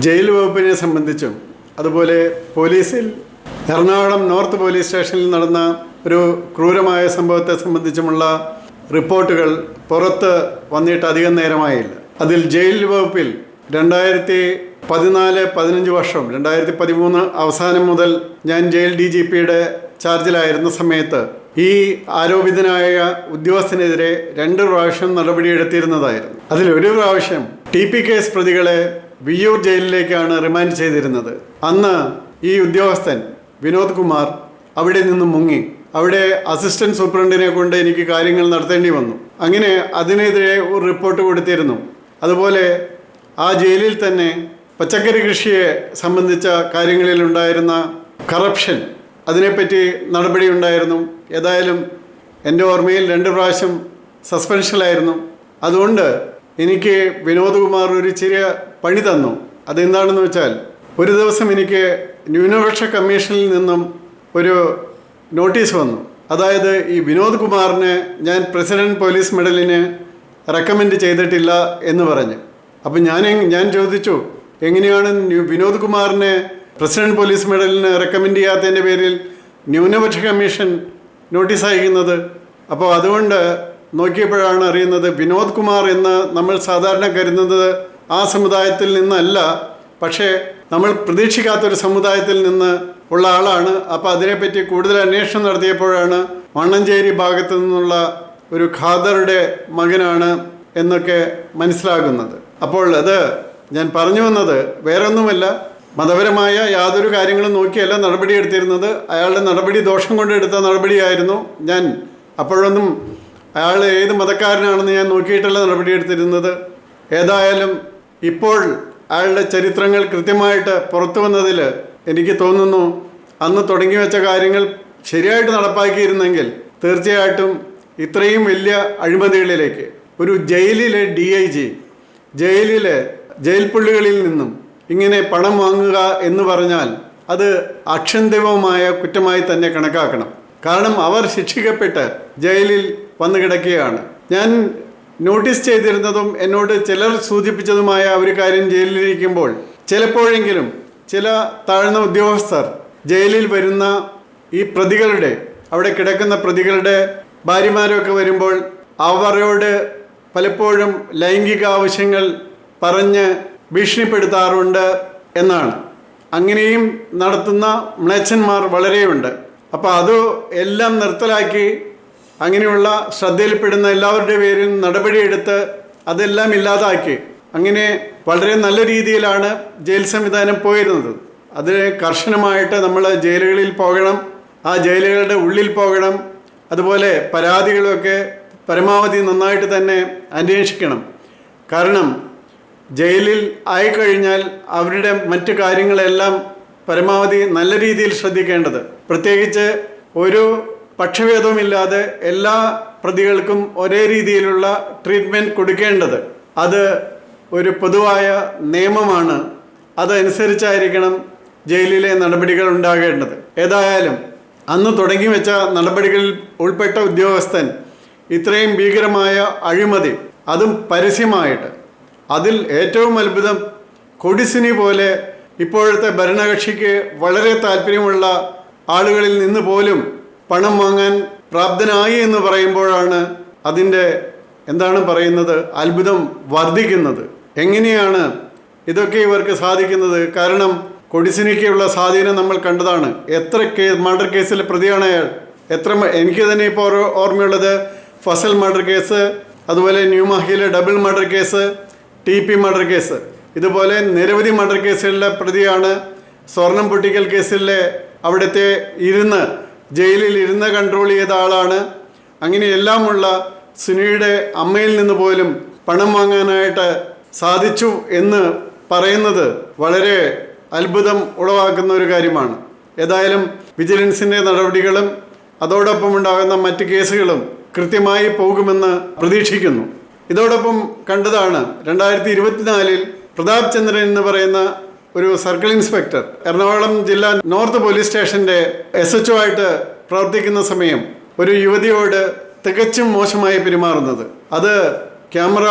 Jail വകുപ്പിനെ സംബന്ധിച്ചും അതുപോലെ പോലീസിൽ എറണാകുളം നോർത്ത് പോലീസ് സ്റ്റേഷനിൽ നടന്ന ഒരു ക്രൂരമായ സംഭവത്തെ സംബന്ധിച്ചുമുള്ള റിപ്പോർട്ടുകൾ പുറത്ത് വന്നിട്ട് അധികം നേരമായില്ല. അതിൽ ജയിൽ വകുപ്പിൽ 2014-15 വർഷം 2013 അവസാനം മുതൽ ഞാൻ ജയിൽ DGPയുടെ ചാർജിലായിരുന്ന സമയത്ത് ഈ ആരോപിതനായ ഉദ്യോഗസ്ഥനെതിരെ 2 പ്രാവശ്യം നടപടിയെടുത്തിരുന്നതായിരുന്നു. അതിലൊരു പ്രാവശ്യം TP കേസ് പ്രതികളെ വിയ്യൂർ ജയിലിലേക്കാണ് റിമാൻഡ് ചെയ്തിരുന്നത്. അന്ന് ഈ ഉദ്യോഗസ്ഥൻ വിനോദ് കുമാർ അവിടെ നിന്ന് മുങ്ങി. അവിടെ അസിസ്റ്റന്റ് സൂപ്രണ്ടിനെ കൊണ്ട് എനിക്ക് കാര്യങ്ങൾ നടത്തേണ്ടി വന്നു. അങ്ങനെ അതിനെതിരെ ഒരു റിപ്പോർട്ട് കൊടുത്തിരുന്നു. അതുപോലെ ആ ജയിലിൽ തന്നെ പച്ചക്കറി കൃഷിയെ സംബന്ധിച്ച കാര്യങ്ങളിൽ ഉണ്ടായിരുന്ന കറപ്ഷൻ, അതിനെപ്പറ്റി നടപടി ഉണ്ടായിരുന്നു. ഏതായാലും എൻ്റെ ഓർമ്മയിൽ 2 പ്രാവശ്യം സസ്പെൻഷനിലായിരുന്നു. അതുകൊണ്ട് എനിക്ക് വിനോദ് കുമാർ ഒരു ചെറിയ പണി തന്നു. അതെന്താണെന്ന് വെച്ചാൽ, ഒരു ദിവസം എനിക്ക് ന്യൂനപക്ഷ കമ്മീഷനിൽ നിന്നും ഒരു നോട്ടീസ് വന്നു. അതായത് ഈ വിനോദ് കുമാറിനെ ഞാൻ പ്രസിഡന്റ് പോലീസ് മെഡലിന് റെക്കമെൻഡ് ചെയ്തിട്ടില്ല എന്ന് പറഞ്ഞ്. അപ്പം ഞാൻ ചോദിച്ചു, എങ്ങനെയാണ് വിനോദ് കുമാറിനെ പ്രസിഡന്റ് പോലീസ് മെഡലിന് റെക്കമെൻഡ് ചെയ്യാത്തതിൻ്റെ പേരിൽ ന്യൂനപക്ഷ കമ്മീഷൻ നോട്ടീസ് അയക്കുന്നത്? അപ്പോൾ അതുകൊണ്ട് നോക്കിയപ്പോഴാണ് അറിയുന്നത്, വിനോദ് കുമാർ എന്ന് നമ്മൾ സാധാരണ കരുതുന്നത് ആ സമുദായത്തിൽ നിന്നല്ല, പക്ഷേ നമ്മൾ പ്രതീക്ഷിക്കാത്തൊരു സമുദായത്തിൽ നിന്ന് ഉള്ള ആളാണ്. അപ്പോൾ അതിനെപ്പറ്റി കൂടുതൽ അന്വേഷണം നടത്തിയപ്പോഴാണ് മണ്ണഞ്ചേരി ഭാഗത്തു നിന്നുള്ള ഒരു ഖാദറുടെ മകനാണ് എന്നൊക്കെ മനസ്സിലാകുന്നത്. അപ്പോൾ അത് ഞാൻ പറഞ്ഞു വന്നത് വേറൊന്നുമല്ല, മതപരമായ യാതൊരു കാര്യങ്ങളും നോക്കിയല്ല നടപടിയെടുത്തിരുന്നത്. അയാളുടെ നടപടി ദോഷം കൊണ്ടെടുത്ത നടപടിയായിരുന്നു. ഞാൻ അപ്പോഴൊന്നും അയാൾ ഏത് മതക്കാരനാണെന്ന് ഞാൻ നോക്കിയിട്ടല്ല നടപടിയെടുത്തിരുന്നത്. ഏതായാലും ഇപ്പോൾ അയാളുടെ ചരിത്രങ്ങൾ കൃത്യമായിട്ട് പുറത്തു വന്നതിൽ എനിക്ക് തോന്നുന്നു, അന്ന് തുടങ്ങി വെച്ച കാര്യങ്ങൾ ശരിയായിട്ട് നടപ്പാക്കിയിരുന്നെങ്കിൽ തീർച്ചയായിട്ടും ഇത്രയും വലിയ അഴിമതികളിലേക്ക് ഒരു ജയിലിലെ DIG ജയിൽ പുള്ളികളിൽ നിന്നും ഇങ്ങനെ പണം വാങ്ങുക എന്ന് പറഞ്ഞാൽ അത് അക്ഷന്തിമമായ കുറ്റമായി തന്നെ കണക്കാക്കണം. കാരണം അവർ ശിക്ഷിക്കപ്പെട്ട് ജയിലിൽ വന്നു കിടക്കുകയാണ്. ഞാൻ നോട്ടീസ് ചെയ്തിരുന്നതും എന്നോട് ചിലർ സൂചിപ്പിച്ചതുമായ ഒരു കാര്യം, ജയിലിലിരിക്കുമ്പോൾ ചിലപ്പോഴെങ്കിലും ചില താഴ്ന്ന ഉദ്യോഗസ്ഥർ ജയിലിൽ വരുന്ന ഈ പ്രതികളുടെ, അവിടെ കിടക്കുന്ന പ്രതികളുടെ ഭാര്യമാരൊക്കെ വരുമ്പോൾ അവരോട് പലപ്പോഴും ലൈംഗിക ആവശ്യങ്ങൾ പറഞ്ഞ് ഭീഷണിപ്പെടുത്താറുണ്ട് എന്നാണ്. അങ്ങനെയും നടത്തുന്ന മ്ലേച്ഛന്മാർ വളരെയുണ്ട്. അപ്പോൾ അത് എല്ലാം നിർത്തലാക്കി അങ്ങനെയുള്ള ശ്രദ്ധയിൽപ്പെടുന്ന എല്ലാവരുടെ പേരിൽ നടപടിയെടുത്ത് അതെല്ലാം ഇല്ലാതാക്കി, അങ്ങനെ വളരെ നല്ല രീതിയിലാണ് ജയിൽ സംവിധാനം പോയിരുന്നത്. അതിന് കർശനമായിട്ട് നമ്മൾ ജയിലുകളിൽ പോകണം, ആ ജയിലുകളുടെ ഉള്ളിൽ പോകണം. അതുപോലെ പരാതികളൊക്കെ പരമാവധി നന്നായിട്ട് തന്നെ അന്വേഷിക്കണം. കാരണം ജയിലിൽ ആയിക്കഴിഞ്ഞാൽ അവരുടെ മറ്റു കാര്യങ്ങളെല്ലാം പരമാവധി നല്ല രീതിയിൽ ശ്രദ്ധിക്കേണ്ടത്, പ്രത്യേകിച്ച് ഒരു പക്ഷഭേദവുമില്ലാതെ എല്ലാ പ്രതികൾക്കും ഒരേ രീതിയിലുള്ള ട്രീറ്റ്മെൻറ്റ് കൊടുക്കേണ്ടത് അത് ഒരു പൊതുവായ നിയമമാണ്. അതനുസരിച്ചായിരിക്കണം ജയിലിലെ നടപടികൾ ഉണ്ടാകേണ്ടത്. ഏതായാലും അന്ന് തുടങ്ങി വെച്ച നടപടികളിൽ ഉൾപ്പെട്ട ഉദ്യോഗസ്ഥൻ ഇത്രയും ഭീകരമായ അഴിമതി, അതും പരസ്യമായിട്ട്, അതിൽ ഏറ്റവും അത്ഭുതം കൊടിസുനി പോലെ ഇപ്പോഴത്തെ ഭരണകക്ഷിക്ക് വളരെ താല്പര്യമുള്ള ആളുകളിൽ നിന്ന് പോലും പണം വാങ്ങാൻ പ്രാപ്തനായി എന്ന് പറയുമ്പോഴാണ് അതിൻ്റെ എന്താണ് പറയുന്നത്, അത്ഭുതം വർദ്ധിക്കുന്നത്. എങ്ങനെയാണ് ഇതൊക്കെ ഇവർക്ക് സാധിക്കുന്നത്? കാരണം കൊടിസുനിക്കുള്ള സ്വാധീനം നമ്മൾ കണ്ടതാണ്. എത്ര മർഡർ കേസിലെ പ്രതിയാണ് അയാൾ. എനിക്ക് തന്നെ ഇപ്പോൾ ഓർമ്മയുള്ളത് ഫസൽ മർഡർ കേസ്, അതുപോലെ ന്യൂമാഹിയിലെ double murder case, TP murder case, ഇതുപോലെ നിരവധി മർഡർ കേസുകളിലെ പ്രതിയാണ്. സ്വർണം പൊട്ടിക്കൽ കേസിലെ അവിടുത്തെ ജയിലിൽ ഇരുന്ന് കൺട്രോൾ ചെയ്ത ആളാണ്. അങ്ങനെയെല്ലാമുള്ള സുനിയുടെ അമ്മയിൽ നിന്ന് പോലും പണം വാങ്ങാനായിട്ട് സാധിച്ചു എന്ന് പറയുന്നത് വളരെ അത്ഭുതം ഉളവാക്കുന്ന ഒരു കാര്യമാണ്. ഏതായാലും വിജിലൻസിൻ്റെ നടപടികളും അതോടൊപ്പം ഉണ്ടാകുന്ന മറ്റ് കേസുകളും കൃത്യമായി പോകുമെന്ന് പ്രതീക്ഷിക്കുന്നു. ഇതോടൊപ്പം കണ്ടതാണ് 2024 പ്രതാപ് ചന്ദ്രൻ എന്ന് പറയുന്ന ഒരു സർക്കിൾ ഇൻസ്പെക്ടർ എറണാകുളം ജില്ലാ നോർത്ത് പോലീസ് സ്റ്റേഷൻ്റെ SHO ആയിട്ട് പ്രവർത്തിക്കുന്ന സമയം ഒരു യുവതിയോട് തികച്ചും മോശമായി പെരുമാറുന്നത്. അത് ക്യാമറ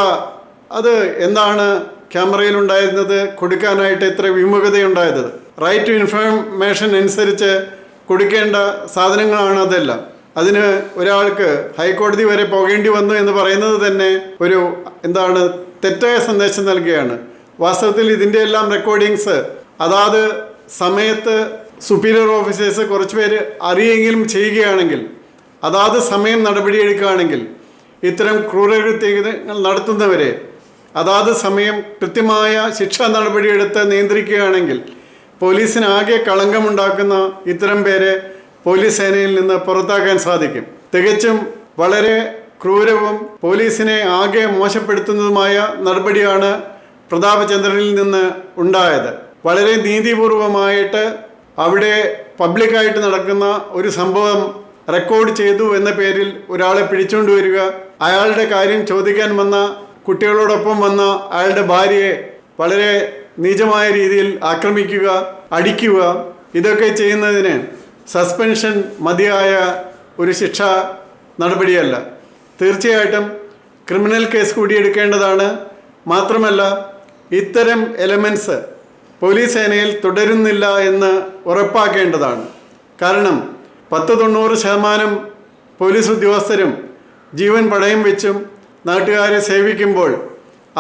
അത് എന്താണ് ക്യാമറയിലുണ്ടായിരുന്നത് കൊടുക്കാനായിട്ട് ഇത്ര വിമുഖതയുണ്ടായത്? റൈറ്റ് ടു ഇൻഫർമേഷൻ അനുസരിച്ച് കൊടുക്കേണ്ട സാധനങ്ങളാണ് അതെല്ലാം. അതിന് ഒരാൾക്ക് ഹൈക്കോടതി വരെ പോകേണ്ടി വന്നു എന്ന് പറയുന്നത് തന്നെ ഒരു തെറ്റായ സന്ദേശം നൽകുകയാണ്. വാസ്തവത്തിൽ ഇതിൻ്റെ എല്ലാം റെക്കോർഡിങ്സ് അതാത് സമയത്ത് സുപ്പീരിയർ ഓഫീസേഴ്സ് കുറച്ച് പേര് അറിയെങ്കിലും ചെയ്യുകയാണെങ്കിൽ, അതാത് സമയം നടപടിയെടുക്കുകയാണെങ്കിൽ, ഇത്തരം ക്രൂരകൃത്യങ്ങൾ നടത്തുന്നവരെ അതാത് സമയം കൃത്യമായ ശിക്ഷാ നടപടിയെടുത്ത് നിയന്ത്രിക്കുകയാണെങ്കിൽ പോലീസിന് ആകെ കളങ്കമുണ്ടാക്കുന്ന ഇത്തരം പേരെ പോലീസ് സേനയിൽ നിന്ന് പുറത്താക്കാൻ സാധിക്കും. തികച്ചും വളരെ ക്രൂരവും പോലീസിനെ ആകെ മോശപ്പെടുത്തുന്നതുമായ നടപടിയാണ് പ്രതാപചന്ദ്രനിൽ നിന്ന് ഉണ്ടായത്. വളരെ നീതിപൂർവമായിട്ട് അവിടെ പബ്ലിക്കായിട്ട് നടക്കുന്ന ഒരു സംഭവം റെക്കോർഡ് ചെയ്തു എന്ന പേരിൽ ഒരാളെ പിടിച്ചുകൊണ്ട് വരിക, അയാളുടെ കാര്യം ചോദിക്കാൻ വന്ന കുട്ടികളോടൊപ്പം വന്ന അയാളുടെ ഭാര്യയെ വളരെ നീചമായ രീതിയിൽ ആക്രമിക്കുക, അടിക്കുക, ഇതൊക്കെ ചെയ്യുന്നതിന് സസ്പെൻഷൻ മതിയായ ഒരു ശിക്ഷാ നടപടിയല്ല. തീർച്ചയായിട്ടും ക്രിമിനൽ കേസ് കൂടി എടുക്കേണ്ടതാണ്. മാത്രമല്ല, ഇത്തരം എലമെൻറ്റ്സ് പോലീസ് സേനയിൽ തുടരുന്നില്ല എന്ന് ഉറപ്പാക്കേണ്ടതാണ്. കാരണം 90% പോലീസ് ഉദ്യോഗസ്ഥരും ജീവൻ പണയം വെച്ചും നാട്ടുകാരെ സേവിക്കുമ്പോൾ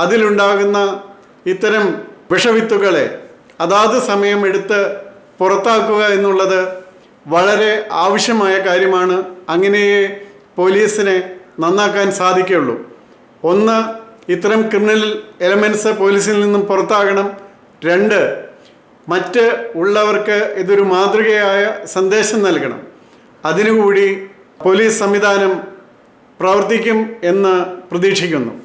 അതിലുണ്ടാകുന്ന ഇത്തരം വിഷവിത്തുകളെ അതാത് സമയം എടുത്ത് പുറത്താക്കുക എന്നുള്ളത് വളരെ ആവശ്യമായ കാര്യമാണ്. അങ്ങനെയേ പോലീസിനെ നന്നാക്കാൻ സാധിക്കുകയുള്ളൂ. ഒന്ന്, ഇത്തരം ക്രിമിനൽ എലമെൻറ്റ്സ് പോലീസിൽ നിന്നും പുറത്താകണം. 2, മറ്റ് ഉള്ളവർക്ക് ഇതൊരു മാതൃകയായ സന്ദേശം നൽകണം. അതിനുകൂടി പോലീസ് സംവിധാനം പ്രവർത്തിക്കും എന്ന് പ്രതീക്ഷിക്കുന്നു.